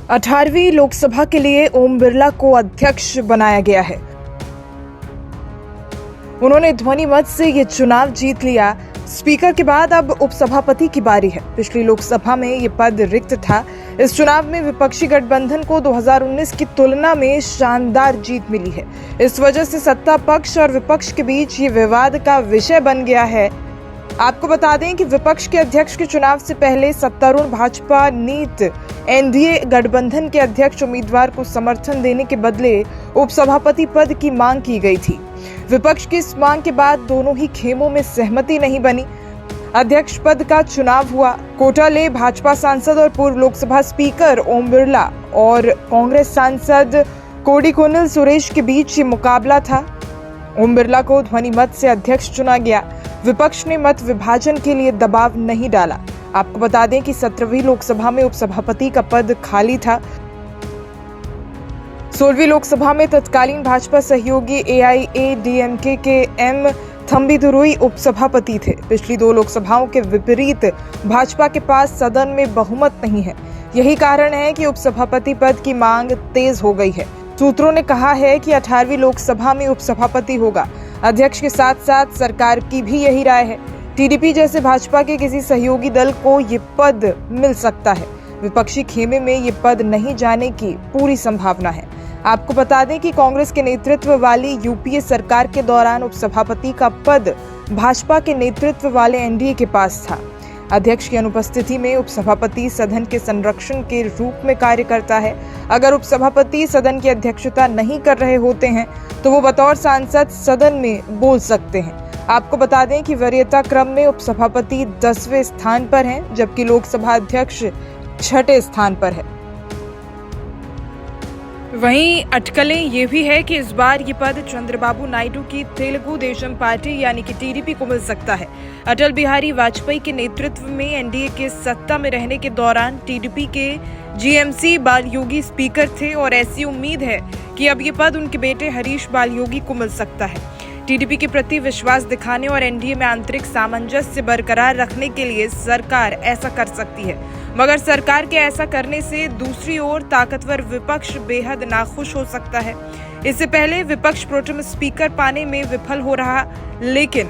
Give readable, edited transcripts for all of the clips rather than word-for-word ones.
18वीं लोकसभा के लिए ओम बिरला को अध्यक्ष बनाया गया है। उन्होंने ध्वनि मत से ये चुनाव जीत लिया। स्पीकर के बाद अब उपसभापति की बारी है। पिछली लोकसभा में ये पद रिक्त था। इस चुनाव में विपक्षी गठबंधन को 2019 की तुलना में शानदार जीत मिली है। इस वजह से सत्ता पक्ष और विपक्ष के बीच ये विवाद का विषय बन गया है। आपको बता दें कि विपक्ष के अध्यक्ष के चुनाव से पहले सत्तारूढ़ भाजपा नीत एनडीए गठबंधन के अध्यक्ष उम्मीदवार को समर्थन देने के बदले उपसभापति पद की मांग की गई थी। विपक्ष की इस मांग के बाद दोनों ही खेमों में सहमति नहीं बनी। अध्यक्ष पद का चुनाव हुआ। कोटा ले भाजपा सांसद और पूर्व लोकसभा स्पीकर ओम बिरला और कांग्रेस सांसद कोडिकुनिल सुरेश के बीच ये मुकाबला था। ओम बिरला को ध्वनि मत से अध्यक्ष चुना गया। विपक्ष ने मत विभाजन के लिए दबाव नहीं डाला। आपको बता दें कि 17वीं लोकसभा में उपसभापति का पद खाली था। 16वीं लोकसभा में तत्कालीन भाजपा सहयोगी एआईएडीएमके के एम थंबीदुरुई उपसभापति थे। पिछली दो लोकसभाओं के विपरीत भाजपा के पास सदन में बहुमत नहीं है। यही कारण है कि उपसभापति पद की मांग तेज हो गई है। सूत्रों ने कहा है कि 18वीं लोकसभा में उपसभापति होगा। अध्यक्ष के साथ साथ सरकार की भी यही राय है। टीडीपी जैसे भाजपा के किसी सहयोगी दल को ये पद मिल सकता है। विपक्षी खेमे में ये पद नहीं जाने की पूरी संभावना है। आपको बता दें कि कांग्रेस के नेतृत्व वाली यूपीए सरकार के दौरान उपसभापति का पद भाजपा के नेतृत्व वाले एनडीए के पास था। अध्यक्ष की अनुपस्थिति में उपसभापति सदन के संरक्षण के रूप में कार्य करता है। अगर उपसभापति सदन की अध्यक्षता नहीं कर रहे होते हैं तो वो बतौर सांसद सदन में बोल सकते हैं। आपको बता दें कि वरीयता क्रम में उपसभापति 10वें स्थान पर हैं, जबकि लोकसभा अध्यक्ष 6ठे स्थान पर है। वहीं अटकलें ये भी है कि इस बार ये पद चंद्रबाबू नायडू की तेलुगु देशम पार्टी यानी कि टीडीपी को मिल सकता है। अटल बिहारी वाजपेयी के नेतृत्व में एनडीए के सत्ता में रहने के दौरान टीडीपी के जीएमसी बालयोगी स्पीकर थे और ऐसी उम्मीद है कि अब ये पद उनके बेटे हरीश बालयोगी को मिल सकता है। टीडीपी के प्रति विश्वास दिखाने और एनडीए में आंतरिक सामंजस्य बरकरार रखने के लिए सरकार ऐसा कर सकती है, मगर सरकार के ऐसा करने से दूसरी ओर ताकतवर विपक्ष बेहद नाखुश हो सकता है। इससे पहले विपक्ष प्रोटेम स्पीकर पाने में विफल हो रहा, लेकिन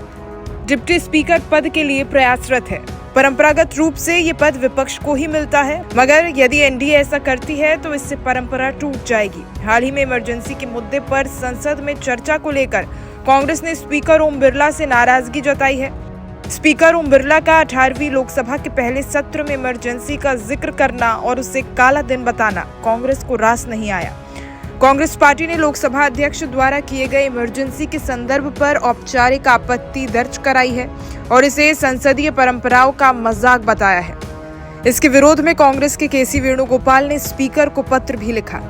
डिप्टी स्पीकर पद के लिए प्रयासरत है। परंपरागत रूप से ये पद विपक्ष को ही मिलता है, मगर यदि एनडीए ऐसा करती है तो इससे परंपरा टूट जाएगी। हाल ही में इमरजेंसी के मुद्दे पर संसद में चर्चा को लेकर कांग्रेस ने स्पीकर ओम बिरला से नाराजगी जताई है। स्पीकर ओम बिरला का 18वीं लोकसभा के पहले सत्र में इमरजेंसी का जिक्र करना और उसे काला दिन बताना कांग्रेस को रास नहीं आया। कांग्रेस पार्टी ने लोकसभा अध्यक्ष द्वारा किए गए इमरजेंसी के संदर्भ पर औपचारिक आपत्ति दर्ज कराई है और इसे संसदीय परंपराओं का मजाक बताया है। इसके विरोध में कांग्रेस के केसी वेणुगोपाल ने स्पीकर को पत्र भी लिखा।